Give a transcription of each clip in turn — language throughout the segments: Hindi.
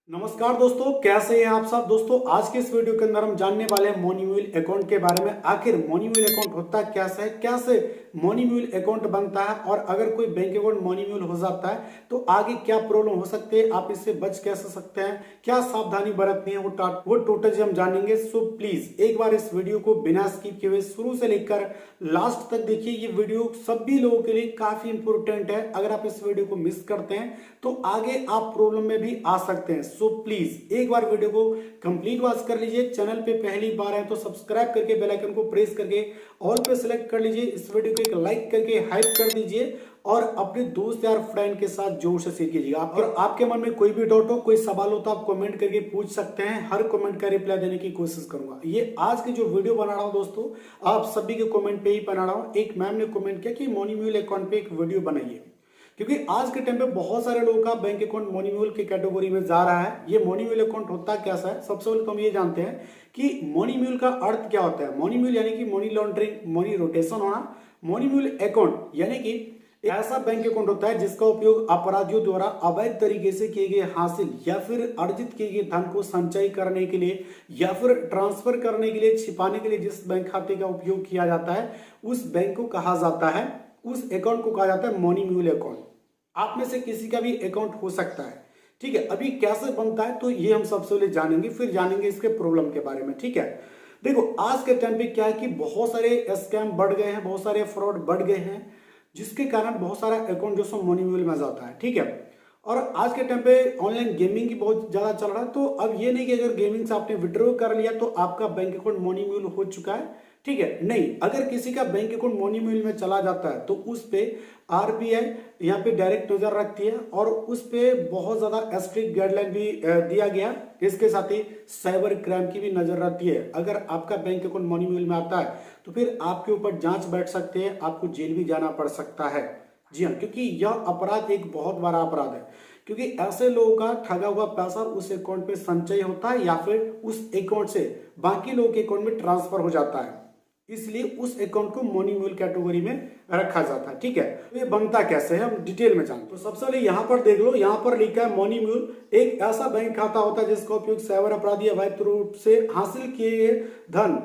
नमस्कार दोस्तों, कैसे हैं आप सब। दोस्तों आज के इस वीडियो के अंदर हम जानने वाले हैं मोनीम्यूल अकाउंट के बारे में। आखिर मोनीम्यूल अकाउंट होता कैसे है, कैसे मोनीम्यूल अकाउंट बनता है और अगर कोई बैंक अकाउंट मोनीम्यूल हो जाता है तो आगे क्या प्रॉब्लम हो सकती है, आप इससे बच कैसे सकते हैं, क्या सावधानी बरतनी है, वो टोटल हम जानेंगे। सो प्लीज एक बार इस वीडियो को बिना स्किप किए हुए शुरू से लेकर लास्ट तक देखिए। ये वीडियो सभी लोगों के लिए काफी इंपोर्टेंट है। अगर आप इस वीडियो को मिस करते हैं तो आगे आप प्रॉब्लम में भी आ सकते हैं। सो प्लीज एक बार वीडियो को कंप्लीट वॉच कर लीजिए। चैनल पे पहली बार है तो सब्सक्राइब करके बेल आइकन को प्रेस करके ऑल पे सिलेक्ट कर लीजिए। इस वीडियो को एक लाइक करके हाइप कर दीजिए और अपने दोस्त यार फ्रेंड के साथ जोर से शेयर कीजिएगा। और आपके मन में कोई भी डाउट हो, कोई सवाल हो तो आप कमेंट करके पूछ सकते हैं। हर कमेंट का रिप्लाई देने की कोशिश करूंगा। ये आज की जो वीडियो बना रहा हूं दोस्तों, आप सभी के कमेंट पे ही बना रहा हूं। एक मैम ने कमेंट किया कि मोनीम्यूल अकाउंट पे एक वीडियो बनाइए, क्योंकि आज के टाइम पे बहुत सारे लोगों का बैंक अकाउंट मोनीम्यूल की कैटेगरी में जा रहा है। ये मोनीम्यूल अकाउंट होता कैसा है, सबसे पहले तो हम ये जानते हैं कि मोनीम्यूल का अर्थ क्या होता है। मोनीम्यूल यानी कि मनी लॉन्ड्रिंग, मनी रोटेशन होना। मोनीम्यूल अकाउंट यानी कि ऐसा बैंक अकाउंट होता है जिसका उपयोग अपराधियों द्वारा अवैध तरीके से किए गए हासिल या फिर अर्जित किए गए धन को संचय करने के लिए या फिर ट्रांसफर करने के लिए, छिपाने के लिए जिस बैंक खाते का उपयोग किया जाता है उस बैंक को कहा जाता है, उस अकाउंट को कहा जाता है मोनीम्यूल अकाउंट। आप में से किसी का भी अकाउंट हो सकता है, ठीक है। अभी कैसे बनता है तो ये हम सबसे पहले जानेंगे, फिर जानेंगे इसके प्रॉब्लम के बारे में, ठीक है। देखो आज के टाइम पे क्या है कि बहुत सारे स्कैम बढ़ गए हैं, बहुत सारे फ्रॉड बढ़ गए हैं, जिसके कारण बहुत सारा अकाउंट जो सो मोनीम्यूल में जाता है, ठीक है। और आज के टाइम पे ऑनलाइन गेमिंग की बहुत ज्यादा चल रहा है। तो अब ये नहीं कि अगर गेमिंग से आपने विड्रॉ कर लिया तो आपका बैंक अकाउंट मोनीम्यूल हो चुका है, ठीक है। नहीं, अगर किसी का बैंक अकाउंट मोनीम्यूल में चला जाता है तो उस पे आरबीआई यहाँ पे डायरेक्ट नजर रखती है और उस पे बहुत ज्यादा स्ट्रिक्ट गाइडलाइन भी दिया गया। इसके साथ ही साइबर क्राइम की भी नजर रहती है। अगर आपका बैंक अकाउंट मोनीम्यूल में आता है तो फिर आपके ऊपर जांच बैठ सकते हैं, आपको जेल भी जाना पड़ सकता है। जी हाँ, क्योंकि यह अपराध एक बहुत बड़ा अपराध है, क्योंकि ऐसे लोगों का ठगा हुआ पैसा उस अकाउंट पे संचय होता है या फिर उस अकाउंट से बाकी लोगों के अकाउंट में ट्रांसफर हो जाता है। इसलिए उस अकाउंट को मोनीम्यूल कैटेगरी में रखा जाता है, ठीक है। तो ये बनता कैसे है हम डिटेल में जानते हैं। तो सबसे पहले यहाँ पर देख लो, यहाँ पर लिखा है मोनीम्यूल एक ऐसा बैंक खाता होता है जिसका उपयोग साइबर अपराधी अवैध रूप से हासिल किए गए धन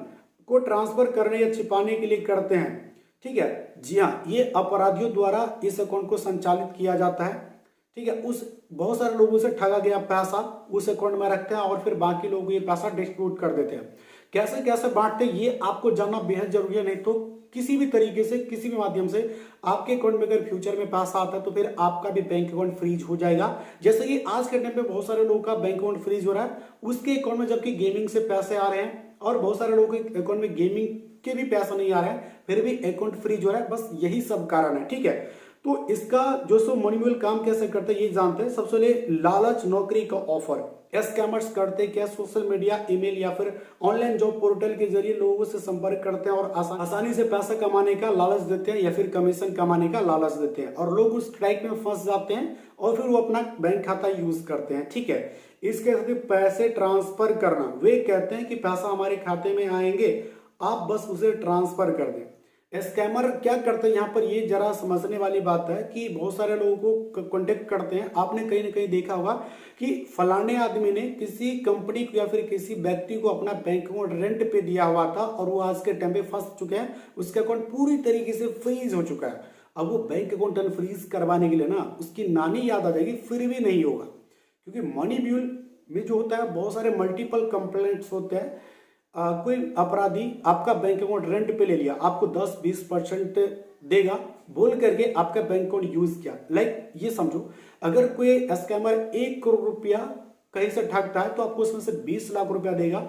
को ट्रांसफर करने या छिपाने के लिए करते हैं, ठीक है। जी हाँ, ये अपराधियों द्वारा इस अकाउंट को संचालित किया जाता है, ठीक है। उस बहुत सारे लोगों से ठगा गया पैसा उस अकाउंट में रखते हैं और फिर बाकी लोगों को ये पैसा डिस्ट्रीब्यूट कर देते हैं। कैसे कैसे बांटते हैं ये आपको जानना बेहद जरूरी है। नहीं तो किसी भी तरीके से, किसी भी माध्यम से आपके अकाउंट में अगर फ्यूचर में पैसा आता है तो फिर आपका भी बैंक अकाउंट फ्रीज हो जाएगा। जैसे कि आज के टाइम पे बहुत सारे लोगों का बैंक अकाउंट फ्रीज हो रहा है उसके अकाउंट में, जबकि गेमिंग से पैसे आ रहे हैं, और बहुत सारे लोगों के अकाउंट में गेमिंग के भी पैसा नहीं आ रहा है फिर भी अकाउंट फ्रीज हो रहा है। बस यही सब कारण है, ठीक है। तो इसका जो सो मोनीम्यूल काम कैसे करते हैं ये जानते हैं। सबसे पहले लालच, नौकरी का ऑफर। स्कैमर्स करते क्या, सोशल मीडिया, ईमेल या फिर ऑनलाइन जॉब पोर्टल के जरिए लोगों से संपर्क करते हैं और आसानी से पैसा कमाने का लालच देते हैं या फिर कमीशन कमाने का लालच देते हैं, और लोग उस ट्रैक में फंस जाते हैं और फिर वो अपना बैंक खाता यूज करते हैं, ठीक है। इसके साथ ही पैसे ट्रांसफर करना। वे कहते हैं कि पैसा हमारे खाते में आएंगे, आप बस उसे ट्रांसफर कर दें। स्कैमर क्या करते हैं, यहाँ पर ये जरा समझने वाली बात है कि बहुत सारे लोगों को कांटेक्ट करते हैं। आपने कहीं ना कहीं देखा होगा कि फलाने आदमी ने किसी कंपनी को या फिर किसी व्यक्ति को अपना बैंक अकाउंट रेंट पे दिया हुआ था और वो आज के टाइम पे फंस चुके हैं, उसका अकाउंट पूरी तरीके से फ्रीज हो चुका है। अब वो बैंक अकाउंट अनफ्रीज करवाने के लिए ना उसकी नानी याद आ जाएगी, फिर भी नहीं होगा, क्योंकि मोनीम्यूल में जो होता है बहुत सारे मल्टीपल कंप्लेंट्स होते हैं। कोई अपराधी आपका बैंक अकाउंट रेंट पे ले लिया, आपको 10-20% देगा बोल करके आपका बैंक अकाउंट यूज किया। लाइक ये समझो, अगर कोई स्कैमर 1 करोड़ रुपया कहीं से ठगता है तो आपको उसमें से 20 लाख रुपया देगा,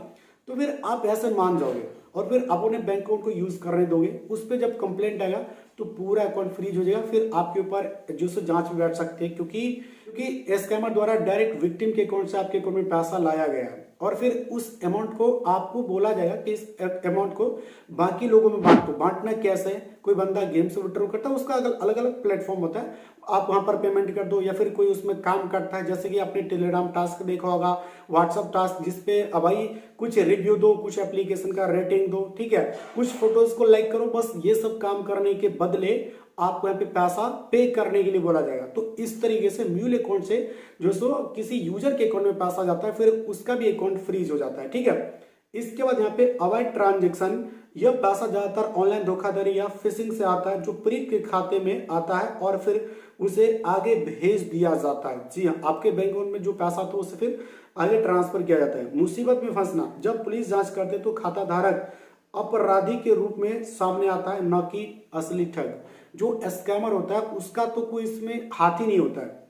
तो फिर आप ऐसे मान जाओगे और फिर अपने बैंक अकाउंट को यूज करने दोगे। उस पर जब कंप्लेंट आएगा तो पूरा अकाउंट फ्रीज हो जाएगा, फिर आपके ऊपर जो से जांच भी बैठ सकती है, क्योंकि स्कैमर द्वारा डायरेक्ट विक्टिम के अकाउंट से आपके अकाउंट में पैसा लाया गया है और फिर उस अमाउंट को आपको बोला जाएगा कि इस अमाउंट को बाकी लोगों में बांटो। बांटना कैसे है, कोई बंदा गेम से विड्रॉ करता है, उसका अलग अलग प्लेटफॉर्म होता है, आप वहां पर पेमेंट कर दो, या फिर कोई उसमें काम करता है, जैसे कि आपने टेलीग्राम टास्क देखा होगा, व्हाट्सअप टास्क, जिसपे अब भाई कुछ रिव्यू दो, कुछ एप्लीकेशन का रेटिंग दो, ठीक है, कुछ फोटोज को लाइक करो। बस ये सब काम करने के बदले आपको यहाँ पे पैसा पे करने के लिए बोला जाएगा। तो इस तरीके से म्यूल अकाउंट से जो सो किसी यूजर के अकाउंट में पैसा जाता है, फिर उसका भी अकाउंट फ्रीज हो जाता है। ठीक है, इसके बाद यहाँ पे अवैध ट्रांजेक्शन, यह पैसा ज्यादातर ऑनलाइन धोखाधड़ी या फिशिंग से आता है, जो पीड़ित के खाते में आता है और फिर उसे आगे भेज दिया जाता है। जी हाँ, आपके बैंक अकाउंट में जो पैसा था उसे फिर आगे ट्रांसफर किया जाता है। मुसीबत में फंसना, जब पुलिस जांच करते तो खाता धारक अपराधी के रूप में सामने आता है, न कि असली ठग। जो स्कैमर होता है उसका तो कोई इसमें हाथ ही नहीं होता है,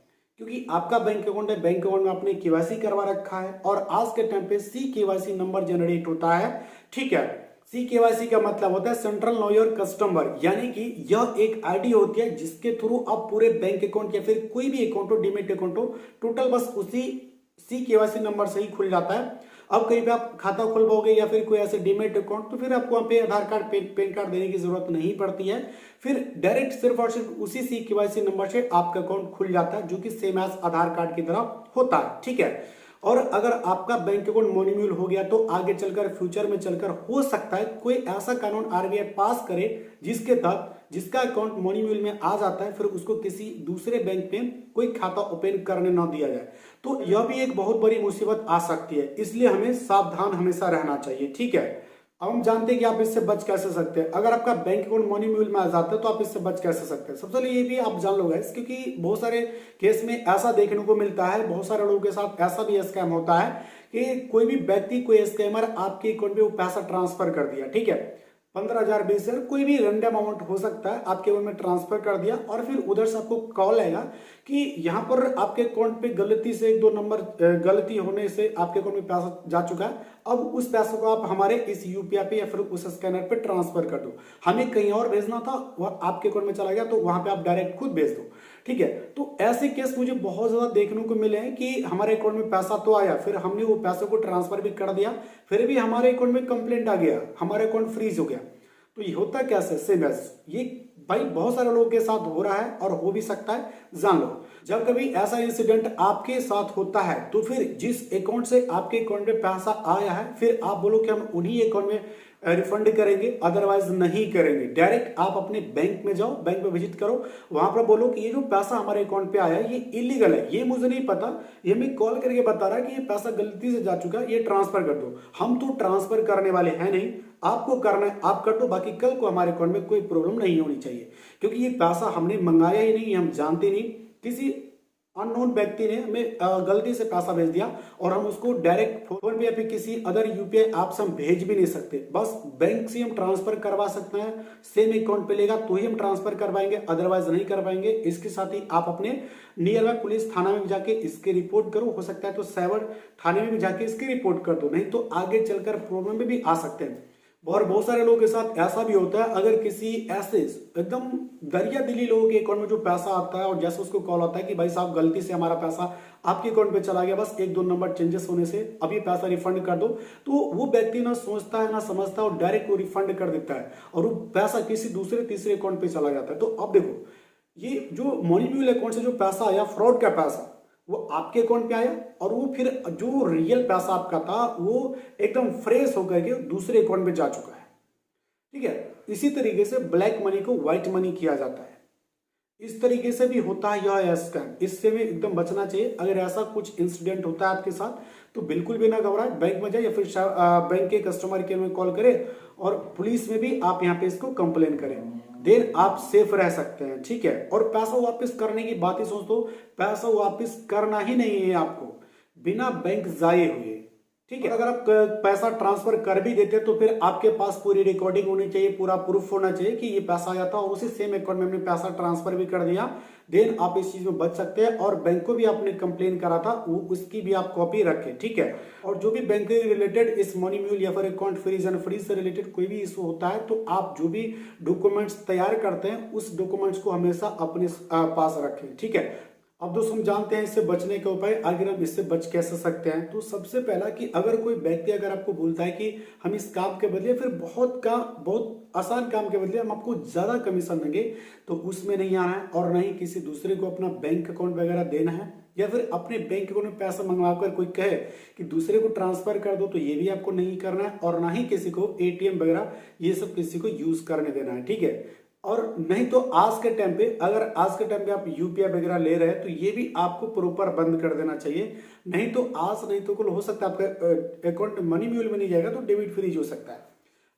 क्योंकि आपका बैंक अकाउंट है, बैंक अकाउंट में आपने केवाईसी करवा रखा है और आज के टाइम पे CKYC नंबर जनरेट होता है। ठीक है, CKYC का मतलब होता है सेंट्रल नो योर कस्टमर, यानी कि यह एक आईडी होती है जिसके थ्रू आप पूरे बैंक अकाउंट या फिर कोई भी अकाउंट हो, डीमेट अकाउंट हो, टोटल बस उसी CKYC नंबर से ही खुल जाता है। अब कहीं पे आप खाता खुलवाओगे या फिर कोई ऐसे डीमेट अकाउंट, तो फिर आपको वहां पे आधार कार्ड, पैन कार्ड देने की जरूरत नहीं पड़ती है। फिर डायरेक्ट सिर्फ और सिर्फ उसी CKYC नंबर से आपका अकाउंट खुल जाता है, जो कि सेम एज आधार कार्ड की तरह होता है। ठीक है, और अगर आपका बैंक अकाउंट मोनीम्यूल हो गया तो आगे चलकर फ्यूचर में चलकर हो सकता है कोई ऐसा कानून RBI पास करे जिसके तहत जिसका अकाउंट मोनीम्यूल में आ जाता है, फिर उसको किसी दूसरे बैंक में कोई खाता ओपन करने ना दिया जाए। तो यह भी एक बहुत बड़ी मुसीबत आ सकती है, इसलिए हमें सावधान हमेशा रहना चाहिए। ठीक है, अब हम जानते हैं कि आप इससे बच कैसे सकते हैं। अगर आपका बैंक अकाउंट मोनीम्यूल में आ जाता है तो आप इससे बच कैसे सकते हैं। सबसे पहले ये भी आप जान लो गाइस, क्योंकि बहुत सारे केस में ऐसा देखने को मिलता है, बहुत सारे लोगों के साथ ऐसा भी स्कैम होता है कि कोई भी व्यक्ति, कोई स्कैमर आपके अकाउंट में वो पैसा ट्रांसफर कर दिया। ठीक है, 15,000, 20,000, कोई भी रैंडम अमाउंट हो सकता है, आपके अकाउंट में ट्रांसफर कर दिया और फिर उधर से आपको कॉल आएगा कि यहाँ पर आपके अकाउंट पे गलती से 1-2 नंबर गलती होने से आपके अकाउंट में पैसा जा चुका है। अब उस पैसे को आप हमारे इस UPI पे या फिर उस स्कैनर पे ट्रांसफर कर दो। हमें कहीं और भेजना था, वह आपके अकाउंट में चला गया, तो वहां पे आप डायरेक्ट खुद भेज दो। ठीक है, तो ऐसे केस मुझे बहुत ज्यादा देखने को मिले हैं कि हमारे अकाउंट में पैसा तो आया, फिर हमने वो पैसे को ट्रांसफर भी कर दिया, फिर भी हमारे अकाउंट में कंप्लेंट आ गया, हमारा अकाउंट फ्रीज हो गया। तो ये होता कैसे? सेम एज ये भाई बहुत सारे लोगों के साथ हो रहा है और हो भी सकता है, जान लो। जब कभी ऐसा इंसिडेंट आपके साथ होता है तो फिर जिस अकाउंट से आपके अकाउंट में पैसा आया है, फिर आप बोलो कि हम उन्हीं अकाउंट में रिफंड करेंगे, अदरवाइज नहीं करेंगे। डायरेक्ट आप अपने बैंक में जाओ, बैंक में विजिट करो, वहां पर बोलो कि ये जो पैसा हमारे अकाउंट पे आया है ये इलीगल है, ये मुझे नहीं पता, ये मैं कॉल करके बता रहा है कि ये पैसा गलती से जा चुका है, ये ट्रांसफर कर दो। हम तो ट्रांसफर करने वाले हैं नहीं, आपको करना है आप कर दो, बाकी कल को हमारे अकाउंट में कोई प्रॉब्लम नहीं होनी चाहिए, क्योंकि ये पैसा हमने मंगाया ही नहीं, हम जानते नहीं, किसी अननोन व्यक्ति ने हमें गलती से पैसा भेज दिया और हम उसको डायरेक्ट फोन पे या फिर किसी अदर UPI ऐप से हम भेज भी नहीं सकते। बस बैंक से हम ट्रांसफर करवा सकते हैं, सेम अकाउंट पे लेगा तो ही हम ट्रांसफर करवाएंगे, अदरवाइज नहीं करवाएंगे। इसके साथ ही आप अपने नियर बाय पुलिस थाना में जाके इसकी रिपोर्ट करो, हो सकता है तो साइबर थाने में भी जाके इसकी रिपोर्ट कर दो, नहीं तो आगे चलकर प्रॉब्लम में भी आ सकते हैं। और बहुत सारे लोगों के साथ ऐसा भी होता है, अगर किसी ऐसे एकदम दरिया दिली लोगों के अकाउंट में जो पैसा आता है और जैसे उसको कॉल आता है कि भाई साहब गलती से हमारा पैसा आपके अकाउंट पे चला गया, बस 1-2 नंबर चेंजेस होने से अब ये पैसा रिफंड कर दो, तो वो व्यक्ति ना सोचता है ना समझता है और डायरेक्ट वो रिफंड कर देता है और वो पैसा किसी दूसरे तीसरे अकाउंट पे चला जाता है। तो अब देखो, ये जो मोनीम्यूल अकाउंट से जो पैसा आया, फ्रॉड का पैसा, वो आपके अकाउंट पे आया और वो फिर जो रियल पैसा आपका था वो एकदम फ्रेश होकर के दूसरे अकाउंट में जा चुका है। ठीक है, इसी तरीके से ब्लैक मनी को व्हाइट मनी किया जाता है, इस तरीके से भी होता है यह स्कैम। इससे भी एकदम बचना चाहिए। अगर ऐसा कुछ इंसिडेंट होता है आपके साथ तो बिल्कुल भी ना घबराए, बैंक में जाए या फिर बैंक के कस्टमर केयर में कॉल करें और पुलिस में भी आप यहाँ पे इसको कंप्लेन करें, देन आप सेफ रह सकते हैं। ठीक है, और पैसा वापस करने की बात ही सोच दो, पैसा वापस करना ही नहीं है आपको बिना बैंक जाए हुए। ठीक है, अगर आप पैसा ट्रांसफर कर भी देते तो फिर आपके पास पूरी रिकॉर्डिंग होनी चाहिए, पूरा प्रूफ होना चाहिए कि ये पैसा आया था और उसी सेम अकाउंट में हमने पैसा ट्रांसफर भी कर दिया, देन आप इस चीज में बच सकते हैं। और बैंक को भी आपने कंप्लेन करा था, वो उसकी भी आप कॉपी रखें। ठीक है, और जो भी बैंक के रिलेटेड इस मोनीम्यूल या फिर अकाउंट फ्रीज एंड फ्रीज से रिलेटेड कोई भी इशू होता है तो आप जो भी डॉक्यूमेंट्स तैयार करते हैं उस डॉक्यूमेंट्स को हमेशा अपने पास रखें। ठीक है, अब दोस्तों हम जानते हैं इससे बचने के उपाय। आखिर हम इससे बच कैसे सकते हैं, तो सबसे पहला कि अगर कोई व्यक्ति अगर आपको बोलता है कि हम इस काम के बदले फिर बहुत आसान काम के बदले हम आपको ज्यादा कमीशन देंगे, तो उसमें नहीं आना है और ना ही किसी दूसरे को अपना बैंक अकाउंट वगैरह देना है, या फिर अपने बैंक अकाउंट में पैसा मंगवाकर कोई कहे कि दूसरे को ट्रांसफर कर दो, तो ये भी आपको नहीं करना है, और ना ही किसी को ATM वगैरह ये सब किसी को यूज करने देना है। ठीक है, और नहीं तो आज के टाइम पे, अगर आज के टाइम पे आप यूपीआई वगैरह ले रहे हैं तो ये भी आपको प्रॉपर बंद कर देना चाहिए। नहीं तो आज नहीं तो कल हो सकता है आपका अकाउंट मनी म्यूल में नहीं जाएगा तो डेबिट फ्रीज हो सकता है।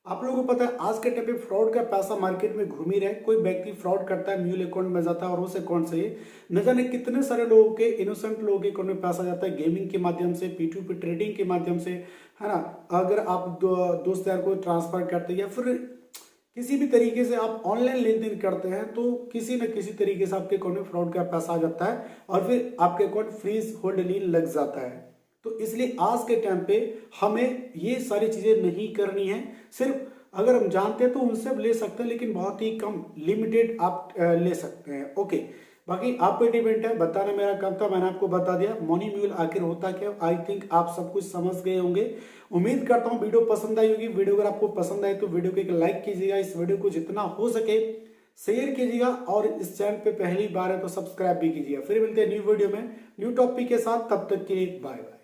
आप लोगों को पता है आज के टाइम पे फ्रॉड का पैसा मार्केट में घूम ही रहा है। कोई व्यक्ति फ्रॉड करता है, म्यूल अकाउंट में जाता है और उस अकाउंट से न जाने कितने सारे लोगों के, इनोसेंट लोगों के अकाउंट में पैसा जाता है, गेमिंग के माध्यम से, P2P ट्रेडिंग के माध्यम से, है ना। अगर आप दोस्त यार को ट्रांसफर करते हैं या फिर किसी भी तरीके से आप ऑनलाइन लेन देन करते हैं तो किसी न किसी तरीके से आपके अकाउंट में फ्रॉड का पैसा आ जाता है और फिर आपके अकाउंट फ्रीज होल्ड लीन लग जाता है। तो इसलिए आज के टाइम पे हमें ये सारी चीजें नहीं करनी है। सिर्फ अगर हम जानते हैं तो उनसे ले सकते हैं, लेकिन बहुत ही कम लिमिटेड आप ले सकते हैं। ओके, बाकी आप पे डिपेंड है, बताना मेरा काम था, मैंने आपको बता दिया मनी म्यूल आखिर होता क्या। आई थिंक आप सब कुछ समझ गए होंगे। उम्मीद करता हूँ वीडियो पसंद आई होगी। वीडियो अगर आपको पसंद आए तो वीडियो को एक लाइक कीजिएगा, इस वीडियो को जितना हो सके शेयर कीजिएगा और इस चैनल पे पहली बार है तो सब्सक्राइब भी कीजिएगा। फिर मिलते हैं न्यू वीडियो में न्यू टॉपिक के साथ, तब तक के लिए बाय बाय।